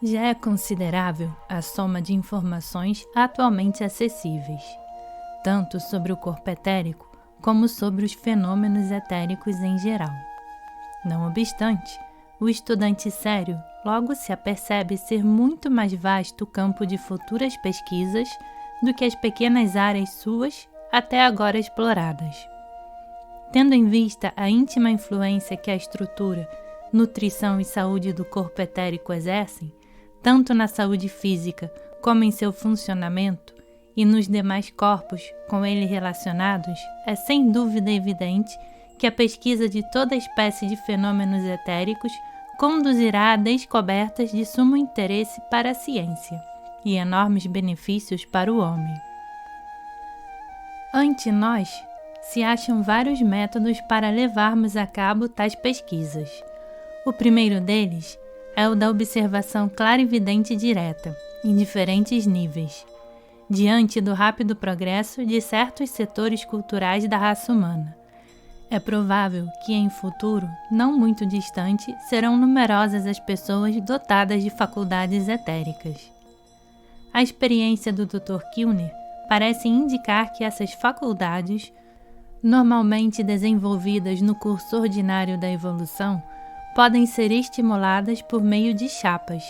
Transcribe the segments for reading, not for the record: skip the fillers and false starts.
Já é considerável a soma de informações atualmente acessíveis, tanto sobre o corpo etérico como sobre os fenômenos etéricos em geral. Não obstante, o estudante sério logo se apercebe ser muito mais vasto o campo de futuras pesquisas do que as pequenas áreas suas até agora exploradas. Tendo em vista a íntima influência que a estrutura, nutrição e saúde do corpo etérico exercem, tanto na saúde física como em seu funcionamento e nos demais corpos com ele relacionados, é sem dúvida evidente que a pesquisa de toda espécie de fenômenos etéricos conduzirá a descobertas de sumo interesse para a ciência e enormes benefícios para o homem. Ante nós, se acham vários métodos para levarmos a cabo tais pesquisas. O primeiro deles é o da observação clarividente direta, em diferentes níveis, diante do rápido progresso de certos setores culturais da raça humana. É provável que em futuro, não muito distante, serão numerosas as pessoas dotadas de faculdades etéricas. A experiência do Dr. Kilner parece indicar que essas faculdades, normalmente desenvolvidas no curso ordinário da evolução, podem ser estimuladas por meio de chapas,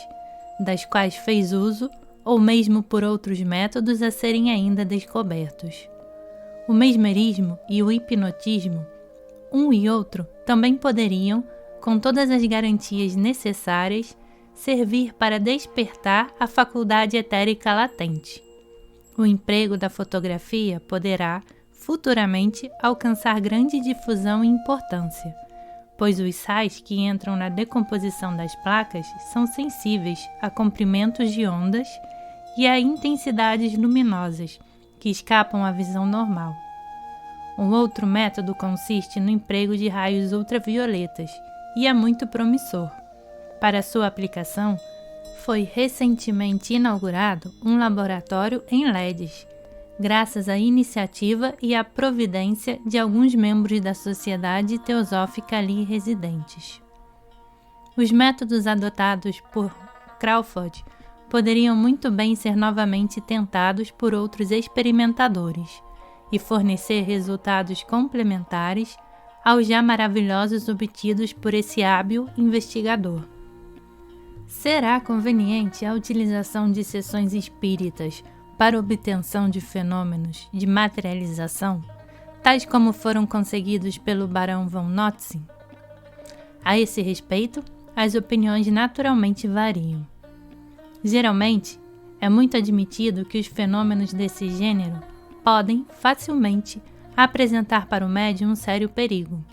das quais fez uso, ou mesmo por outros métodos a serem ainda descobertos. O mesmerismo e o hipnotismo, um e outro, também poderiam, com todas as garantias necessárias, servir para despertar a faculdade etérica latente. O emprego da fotografia poderá, futuramente, alcançar grande difusão e importância, pois os sais que entram na decomposição das placas são sensíveis a comprimentos de ondas e a intensidades luminosas que escapam à visão normal. Um outro método consiste no emprego de raios ultravioletas e é muito promissor. Para sua aplicação, foi recentemente inaugurado um laboratório em LEDs, graças à iniciativa e à providência de alguns membros da Sociedade Teosófica ali residentes. Os métodos adotados por Crawford poderiam muito bem ser novamente tentados por outros experimentadores e fornecer resultados complementares aos já maravilhosos obtidos por esse hábil investigador. Será conveniente a utilização de sessões espíritas para obtenção de fenômenos de materialização, tais como foram conseguidos pelo Barão von Notzing? A esse respeito, as opiniões naturalmente variam. Geralmente, é muito admitido que os fenômenos desse gênero podem, facilmente, apresentar para o médium um sério perigo,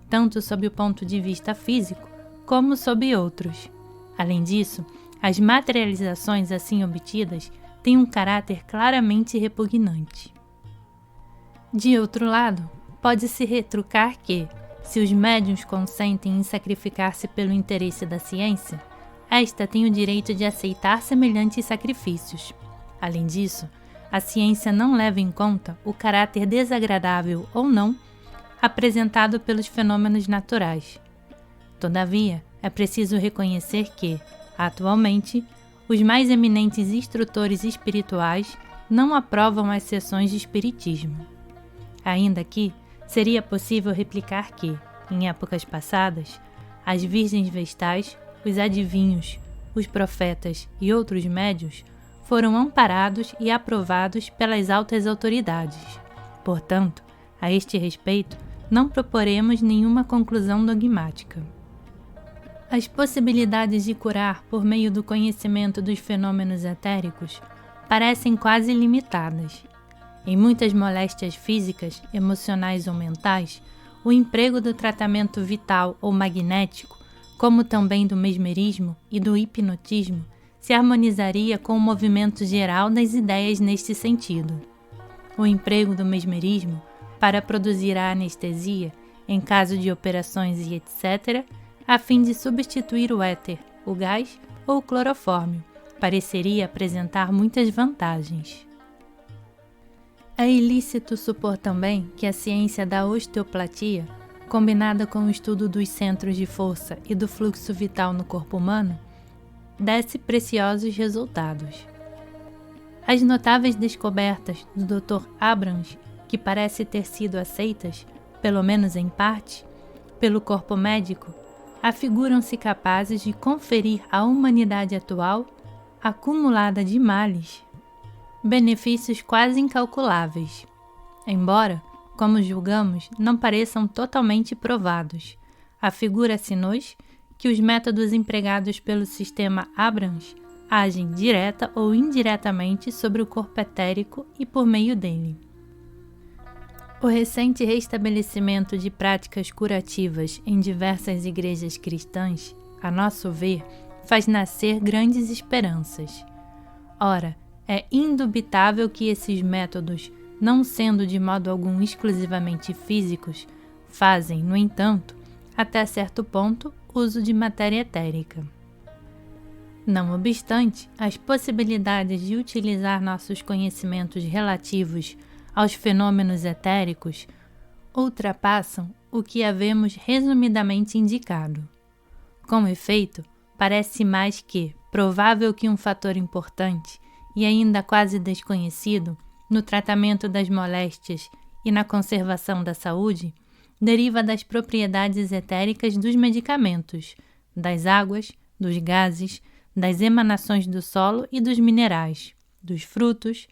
tanto sob o ponto de vista físico, como sob outros. Além disso, as materializações assim obtidas têm um caráter claramente repugnante. De outro lado, pode-se retrucar que, se os médiuns consentem em sacrificar-se pelo interesse da ciência, esta tem o direito de aceitar semelhantes sacrifícios. Além disso, a ciência não leva em conta o caráter desagradável ou não apresentado pelos fenômenos naturais. Todavia, é preciso reconhecer que, atualmente, os mais eminentes instrutores espirituais não aprovam as sessões de espiritismo. Ainda que seria possível replicar que, em épocas passadas, as virgens vestais, os adivinhos, os profetas e outros médiuns foram amparados e aprovados pelas altas autoridades. Portanto, a este respeito, não proporemos nenhuma conclusão dogmática. As possibilidades de curar por meio do conhecimento dos fenômenos etéricos parecem quase limitadas. Em muitas moléstias físicas, emocionais ou mentais, o emprego do tratamento vital ou magnético, como também do mesmerismo e do hipnotismo, se harmonizaria com o movimento geral das ideias neste sentido. O emprego do mesmerismo para produzir a anestesia, em caso de operações e etc., a fim de substituir o éter, o gás ou o clorofórmio, pareceria apresentar muitas vantagens. É ilícito supor também que a ciência da osteopatia, combinada com o estudo dos centros de força e do fluxo vital no corpo humano, desse preciosos resultados. As notáveis descobertas do Dr. Abrams, que parece ter sido aceitas, pelo menos em parte, pelo corpo médico, afiguram-se capazes de conferir à humanidade atual, acumulada de males, benefícios quase incalculáveis, embora, como julgamos, não pareçam totalmente provados. Afigura-se-nos que os métodos empregados pelo sistema Abrams agem direta ou indiretamente sobre o corpo etérico e por meio dele. O recente restabelecimento de práticas curativas em diversas igrejas cristãs, a nosso ver, faz nascer grandes esperanças. Ora, é indubitável que esses métodos, não sendo de modo algum exclusivamente físicos, fazem, no entanto, até certo ponto, uso de matéria etérica. Não obstante, as possibilidades de utilizar nossos conhecimentos relativos aos fenômenos etéricos ultrapassam o que havemos resumidamente indicado. Com efeito, parece mais que provável que um fator importante e ainda quase desconhecido no tratamento das moléstias e na conservação da saúde deriva das propriedades etéricas dos medicamentos, das águas, dos gases, das emanações do solo e dos minerais, dos frutos,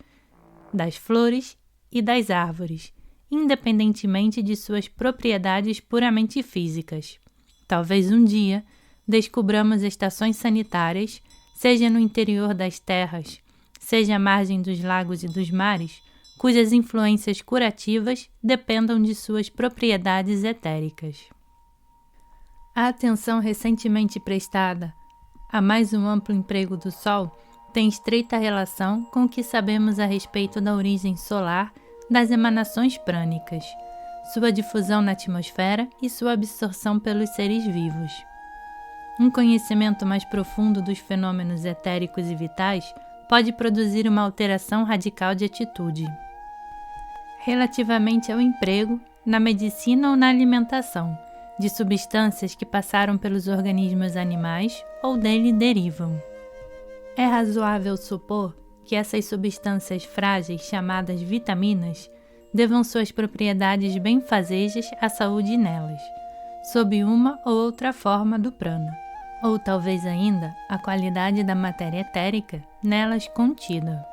das flores e das árvores, independentemente de suas propriedades puramente físicas. Talvez um dia descubramos estações sanitárias, seja no interior das terras, seja à margem dos lagos e dos mares, cujas influências curativas dependam de suas propriedades etéricas. A atenção recentemente prestada a mais um amplo emprego do Sol tem estreita relação com o que sabemos a respeito da origem solar das emanações prânicas, sua difusão na atmosfera e sua absorção pelos seres vivos. Um conhecimento mais profundo dos fenômenos etéricos e vitais pode produzir uma alteração radical de atitude. Relativamente ao emprego, na medicina ou na alimentação, de substâncias que passaram pelos organismos animais ou dele derivam. É razoável supor que essas substâncias frágeis chamadas vitaminas devam suas propriedades benfazejas à saúde nelas, sob uma ou outra forma do prana, ou talvez ainda a qualidade da matéria etérica nelas contida.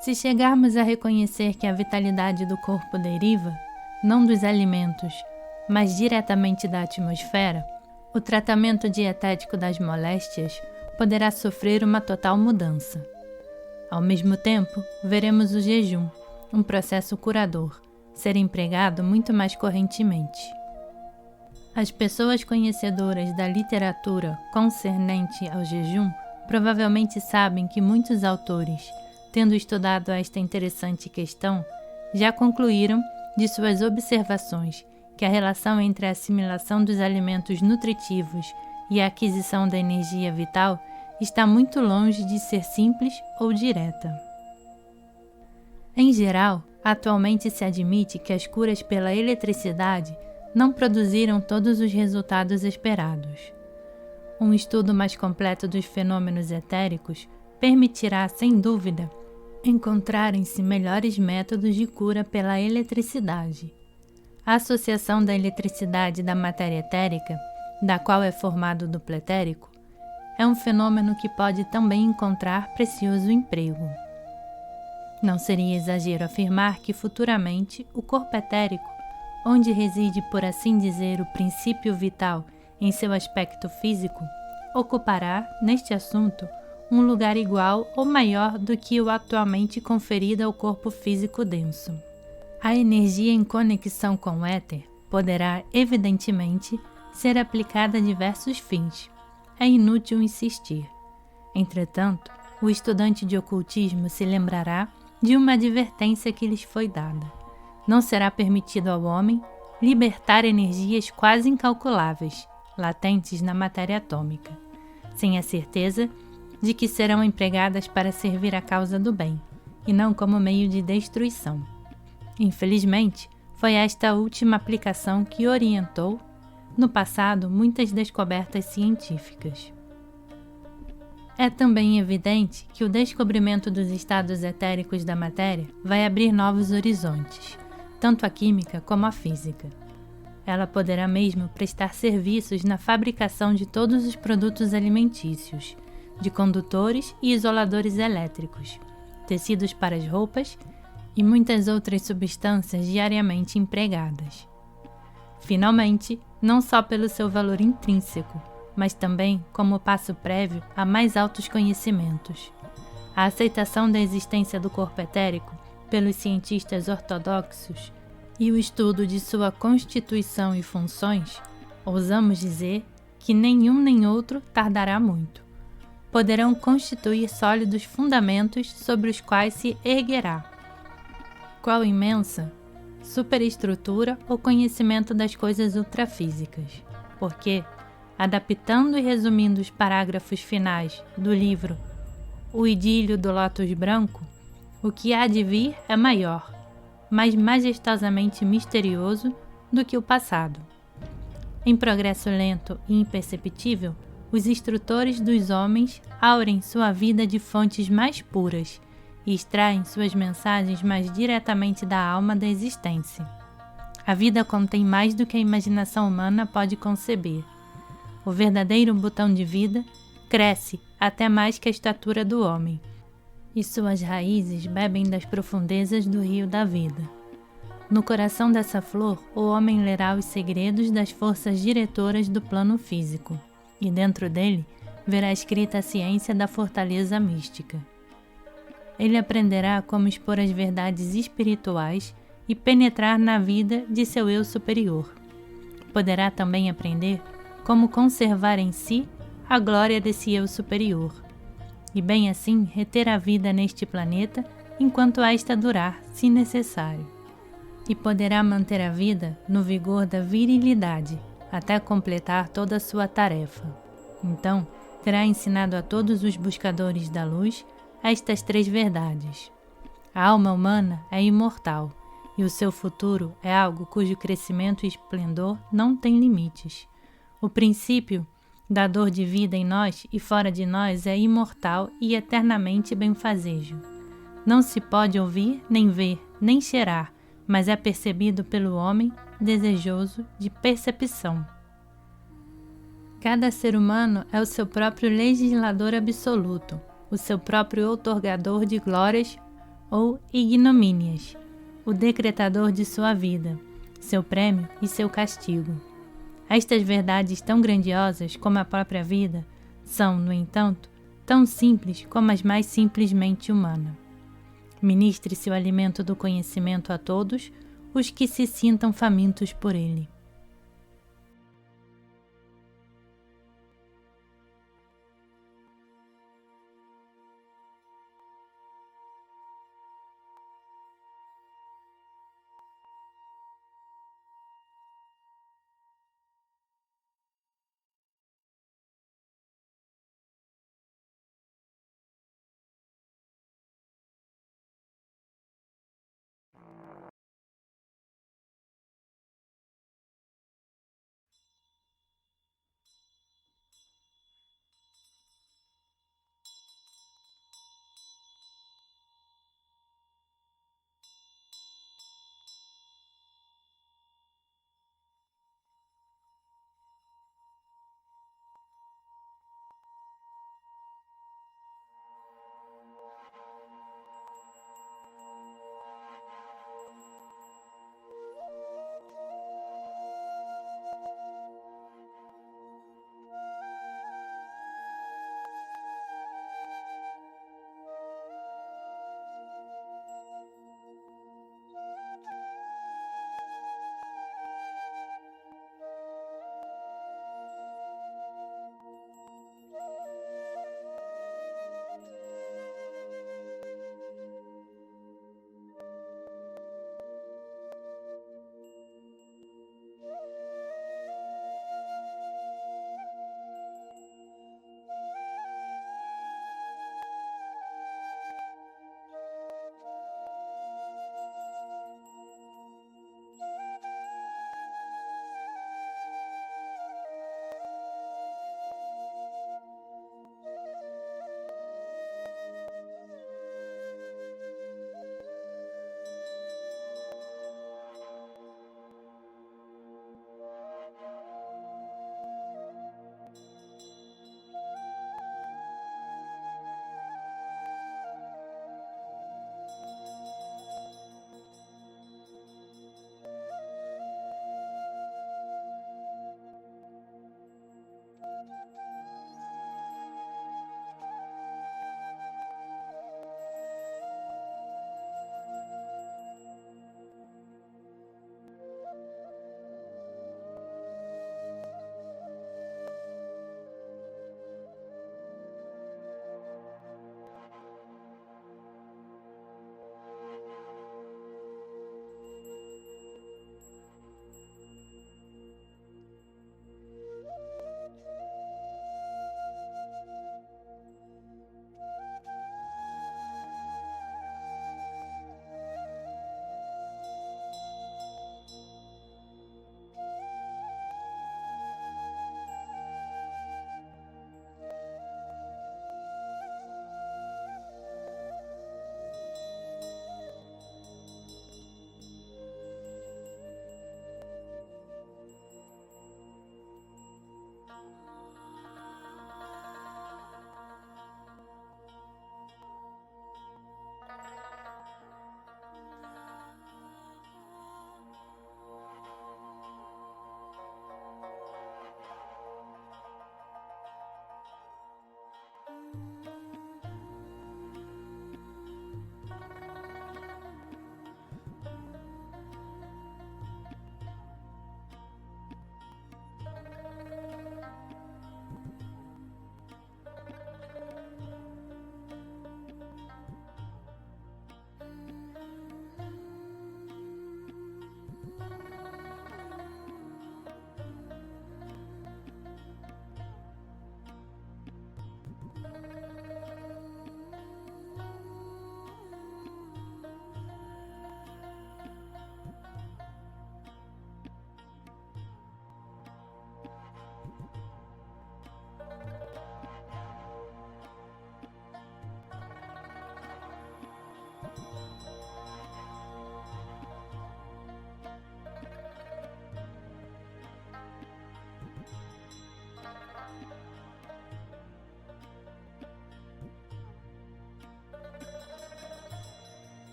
Se chegarmos a reconhecer que a vitalidade do corpo deriva, não dos alimentos, mas diretamente da atmosfera, o tratamento dietético das moléstias poderá sofrer uma total mudança. Ao mesmo tempo, veremos o jejum, um processo curador, ser empregado muito mais correntemente. As pessoas conhecedoras da literatura concernente ao jejum provavelmente sabem que muitos autores, tendo estudado esta interessante questão, já concluíram de suas observações que a relação entre a assimilação dos alimentos nutritivos e a aquisição da energia vital está muito longe de ser simples ou direta. Em geral, atualmente se admite que as curas pela eletricidade não produziram todos os resultados esperados. Um estudo mais completo dos fenômenos etéricos permitirá, sem dúvida, encontrarem-se melhores métodos de cura pela eletricidade. A associação da eletricidade e da matéria etérica, da qual é formado o duplo etérico, é um fenômeno que pode também encontrar precioso emprego. Não seria exagero afirmar que futuramente o corpo etérico, onde reside, por assim dizer, o princípio vital em seu aspecto físico, ocupará, neste assunto, um lugar igual ou maior do que o atualmente conferido ao corpo físico denso. A energia em conexão com o éter poderá, evidentemente, ser aplicada a diversos fins. É inútil insistir. Entretanto, o estudante de ocultismo se lembrará de uma advertência que lhes foi dada. Não será permitido ao homem libertar energias quase incalculáveis, latentes na matéria atômica, sem a certeza de que serão empregadas para servir à causa do bem, e não como meio de destruição. Infelizmente, foi esta última aplicação que orientou, no passado, muitas descobertas científicas. É também evidente que o descobrimento dos estados etéricos da matéria vai abrir novos horizontes, tanto a química como a física. Ela poderá mesmo prestar serviços na fabricação de todos os produtos alimentícios, de condutores e isoladores elétricos, tecidos para as roupas e muitas outras substâncias diariamente empregadas. Finalmente, não só pelo seu valor intrínseco, mas também como passo prévio a mais altos conhecimentos. A aceitação da existência do corpo etérico pelos cientistas ortodoxos e o estudo de sua constituição e funções, ousamos dizer que nenhum nem outro tardará muito. Poderão constituir sólidos fundamentos sobre os quais se erguerá. Qual imensa superestrutura ou conhecimento das coisas ultrafísicas, porque, adaptando e resumindo os parágrafos finais do livro O Idílio do Lótus Branco, o que há de vir é maior, mais majestosamente misterioso do que o passado. Em progresso lento e imperceptível, os instrutores dos homens aurem sua vida de fontes mais puras e extraem suas mensagens mais diretamente da alma da existência. A vida contém mais do que a imaginação humana pode conceber. O verdadeiro botão de vida cresce até mais que a estatura do homem, e suas raízes bebem das profundezas do rio da vida. No coração dessa flor, o homem lerá os segredos das forças diretoras do plano físico, e dentro dele verá escrita a ciência da fortaleza mística. Ele aprenderá como expor as verdades espirituais e penetrar na vida de seu eu superior. Poderá também aprender como conservar em si a glória desse eu superior, e bem assim reter a vida neste planeta enquanto esta durar, se necessário. E poderá manter a vida no vigor da virilidade, até completar toda a sua tarefa. Então, terá ensinado a todos os buscadores da luz estas três verdades. A alma humana é imortal, e o seu futuro é algo cujo crescimento e esplendor não tem limites. O princípio da dor de vida em nós e fora de nós é imortal e eternamente benfazejo. Não se pode ouvir, nem ver, nem cheirar, mas é percebido pelo homem desejoso de percepção. Cada ser humano é o seu próprio legislador absoluto, o seu próprio outorgador de glórias ou ignomínias, o decretador de sua vida, seu prêmio e seu castigo. Estas verdades tão grandiosas como a própria vida são, no entanto, tão simples como as mais simplesmente humanas. Ministre-se o alimento do conhecimento a todos os que se sintam famintos por ele.